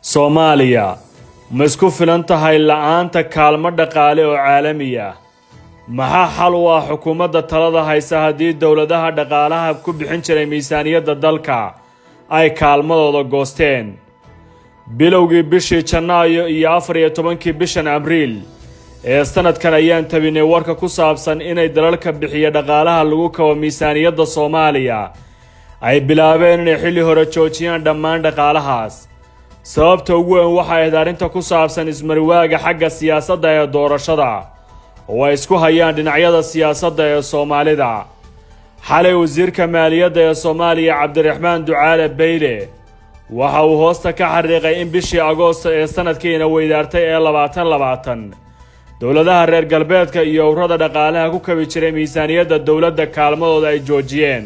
Soomaaliya ma isku filan tahay la'aanta kaalmo dhaqaale oo caalami ah? Maxaa xal u ah xukuumadda talada haysa haddii dowladaha dhaqaalaha ku bixin jiray miisaaniyadda dalka ay kaalmadooda goosteen? Bilowgii bishii Janaayo iyo 14 bishan Abriil ee sanadkan ayaan tabinay warka ku saabsan inay dalalka bixiya dhaqaalaha lagu kabo miisaaniyadda Soomaaliya ay bilaabeen inay xilli hore joojiyaan dhammaan dhaqaalahaas. sababta ugu weyn waxa ay arrinta ku saabsan ismarwaaga xagga siyaasadda ee doorashada oo ay isku hayaan dhinacyada siyaasadda ee Soomaalida. xalay wasiirka maaliyadda ee Soomaaliya Cabdiraxmaan Ducaale Beyle waxa uu hoosta ka xariiqay in bishii Agoosto ee sanadkiina weydaartay ee 2020 dowladaha reer galbeedka iyo ururada dhaqaalaha ku kabi jiray miisaaniyadda dowladda kaalmadooda ay joojiyeen,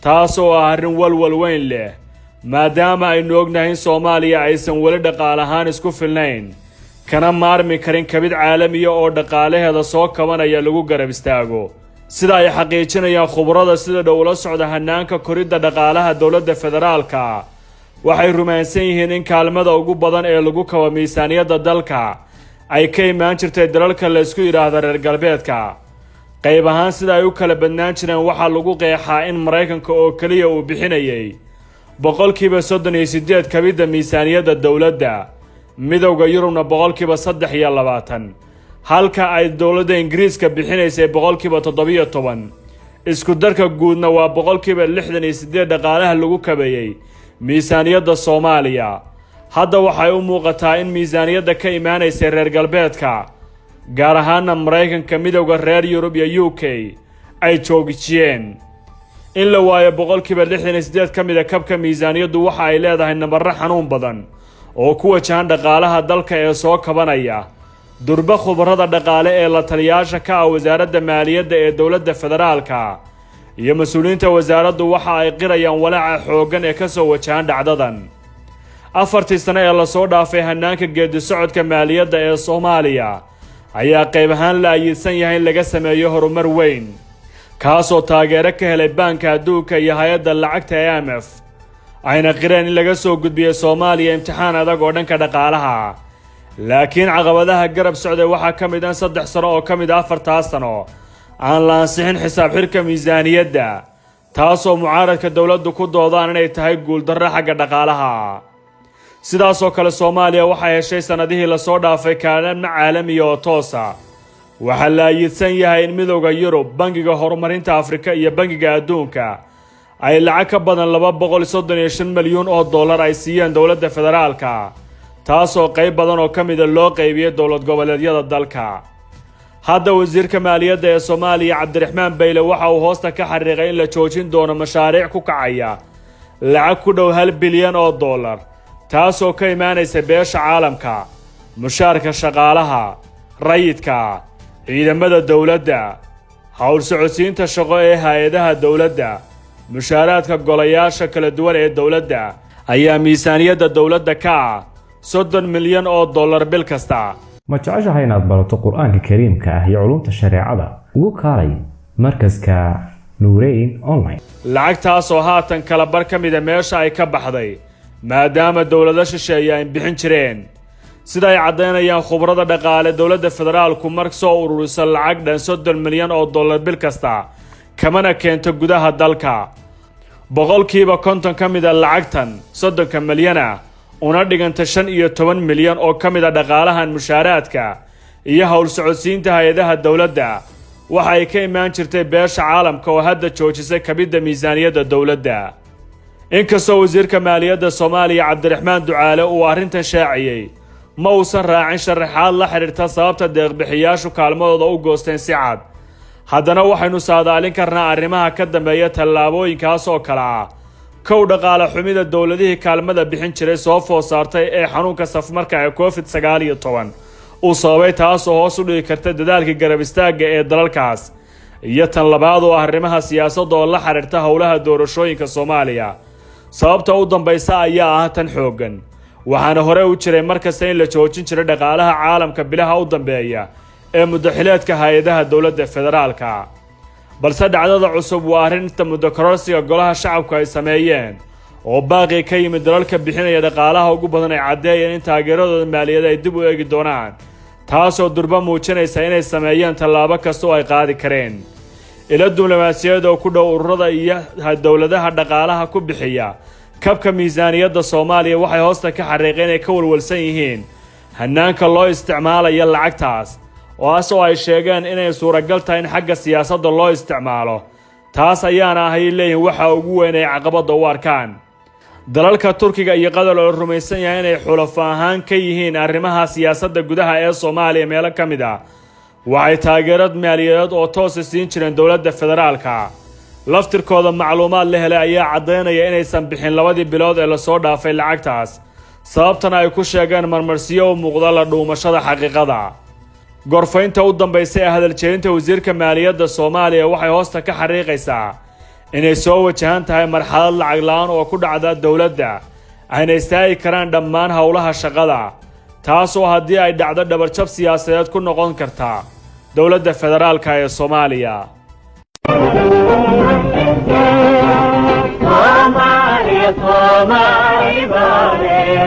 taas oo ah arrin walwal weyn leh maadaama aynu ognahay in Soomaaliya aysan weli dhaqaale ahaan isku filnayn kana maarmi karin kabid caalamiya oo dhaqaalaheeda soo kabanaya lagu garab istaago. sida ay xaqiijinayaan khubarada sida dhow la socda hanaanka koridda dhaqaalaha dowladda federaalka, waxay rumaysan yihiin in kaalmada ugu badan ee lagu kabo miisaaniyadda dalka ay ka imaan jirtay dalalka la isku yidhaahdo reer galbeedka. qayb ahaan sida ay u kala badnaan jireen waxaa lagu qeexaa in Maraykanka oo kaliya uu bixinayay boqolkiiba 38 kabidda miisaaniyadda dowladda, midowga Yurubna boqolkiiba 23, halka ay dowladda Ingiriiska bixinaysay boqolkiiba 17. isku darka guudna waa boqolkiiba 68 dhaqaalaha lagu kabayay miisaaniyadda Soomaaliya. hadda waxay u muuqataa in miisaaniyadda ka imaanaysay reer galbeedka, gaar ahaana Maraykanka, midowga reer Yurub iyo UK ay joojiyeen. in la waayo boqolkiiba 68 ka mid ah kabka miisaaniyaddu waxa ay leedahay nabarro xanuun badan oo ku wajahan dhaqaalaha dalka ee soo kabanaya. durba khubarada dhaqaale ee la taliyaasha ka ah wasaaradda maaliyadda ee dowladda federaalka iyo mas'uuliyiinta wasaaraddu waxa ay qirayaan walaaca xooggan ee ka soo wajahan dhacdadan. 4 sano ee la soo dhaafay hanaanka geedi socodka maaliyadda ee Soomaaliya ayaa qayb ahaan la ayiidsan yahay in laga sameeyo horumar weyn, kaasoo taageero ka helay Baanka Adduunka iyo hay'adda lacagta IMF, ayna qireen in laga soo gudbiyay Soomaaliya imtixaan adag oo dhanka dhaqaalaha. laakiin caqabadaha garab socday waxaa ka mid ah 3 sano oo ka mid ah 4 sano aan la ansixin xisaab xirka miisaaniyadda, taasoo mucaaradka dowladdu ku doodaan inay tahay guuldarro xagga dhaqaalaha. sidaasoo kale Soomaaliya waxay heshay sanadihii la soo dhaafay kaalmo caalami oo toosa. waxaa la ayiidsan yahay in midowga Yurub, Bangiga Horumarinta Afrika iyo Bangiga Adduunka ay lacag ka badan $235 milyan oo ay siiyeen dowladda federaalka, taasoo qayb badan oo ka mid ah loo qaybiyay dowlad goboleedyada dalka. hadda wasiirka maaliyadda ee Soomaaliya Cabdiraxmaan Beyle waxa uu hoosta ka xariiqay in la joojin doono mashaariic ku kacaya lacag ku dhow $1 bilyan oo, taasoo ka imaanaysa beesha caalamka, mushaarka shaqaalaha rayidka, ciidamada dowladda, hawl socodsiinta shaqo ee hay'adaha dowladda, mushaaraadka golayaasha kala duwan ee dowladda ayaa miisaaniyadda dowladda ka ah $30 milyan oo bil kasta. ma jeceshahay inaad barato qur-aanka kariimka ah iyo culumta shareecada? ugu kaalay markaska Nuurayn Online. lacagtaasoo haatan kala bar ka mid ah meesha ay ka baxday maadaama dowlado shisheeye ay bixin jireen. sida ay caddeynayaan khubarada dhaqaale, dowladda federaalku marka soo ururisa lacag dhan $30 milyan oo bil kasta kamana keento gudaha dalka. boqolkiiba 50 ka mid ah lacagtan 30 milyan ah una dhiganta 15 milyan oo ka mid ah dhaqaalahan mushaaraadka iyo hawl socodsiinta hay'adaha dowladda waxa ay ka imaan jirtay beesha caalamka oo hadda joojisay kabidda miisaaniyadda dowladda. inkastoo wasiirka maaliyadda Soomaaliya Cabdiraxmaan Ducaale uu arrintan shaaciyay, ma uusan raacin sharaxaad la xiriirta sababta deeq-bixiyaashu kaalmadooda u goosteen si cad. haddana waxaynu saadaalin karnaa arrimaha ka dambeeya tallaabooyinkaas oo kale ah: kow, dhaqaale xumida dowladihii kaalmada bixin jiray soo food saartay ee xanuunka safmarka ee COVID-19 uu sababay, taasoo hoos u dhigi karta dadaalkii garab istaagga ee dalalkaas. iyo tan labaad oo arrimaha siyaasadda oo la xiriirta howlaha doorashooyinka Soomaaliya. sababta u dambaysa ayaa ah tan xooggan, waxaana hore u jiray markasta in la joojin jiray dhaqaalaha caalamka bilaha u dambeeya ee muddaxileedka hay'adaha dowladda federaalka. balse dhacdada cusub waa arrinta muddo kororsiga golaha shacabku ay sameeyeen oo baaqi ka yimid dalalka bixinaya dhaqaalaha ugu badan ay caddeeyeen in taageeradooda maaliyadeed ay dib u eegi doonaan taasoo durba muujinaysa inay sameeyeen tallaabo kasta oo ay qaadi kareen ilo diblomaasiyadeed oo ku dhow ururada iyo dowladaha dhaqaalaha ku bixiya kabka miisaaniyadda Soomaaliya waxay hoosta ka xariiqeen inay ka walwalsan yihiin hannaanka loo isticmaalayo lacagtaas oo ay sheegeen inay suuragal tahay in xagga siyaasadda loo isticmaalo taas ayaana ahay leeyihiin waxa ugu weyn ee caqabada u arkaan dalalka Turkiga iyo Qatar oo rumaysan yahay inay xulafo ahaan ka yihiin arrimaha siyaasadda gudaha ee Soomaaliya meelo ka mid ah waxay taageerad maaliyadeed oo toos ah siin jireen dowladda federaalka laftirkooda macluumaad la helay ayaa cadeynaya inaysan bixin 2 bilood ee la soo dhaafay lacagtaas sababtana ay ku sheegeen marmarsiyo u muuqda la dhuumashada xaqiiqada gorfaynta u dambeysay ee hadal jeedinta wasiirka maaliyadda Soomaaliya waxay hoosta ka xariiqaysaa inay soo wajahan tahay marxalad lacag la'aan oo ku dhacda dowladda ayna istaagi karaan dhammaan howlaha shaqada taasoo haddii ay dhacdo dhabarjab siyaasadeed ku noqon karta dowladda federaalka ee Soomaaliya Soomaaliya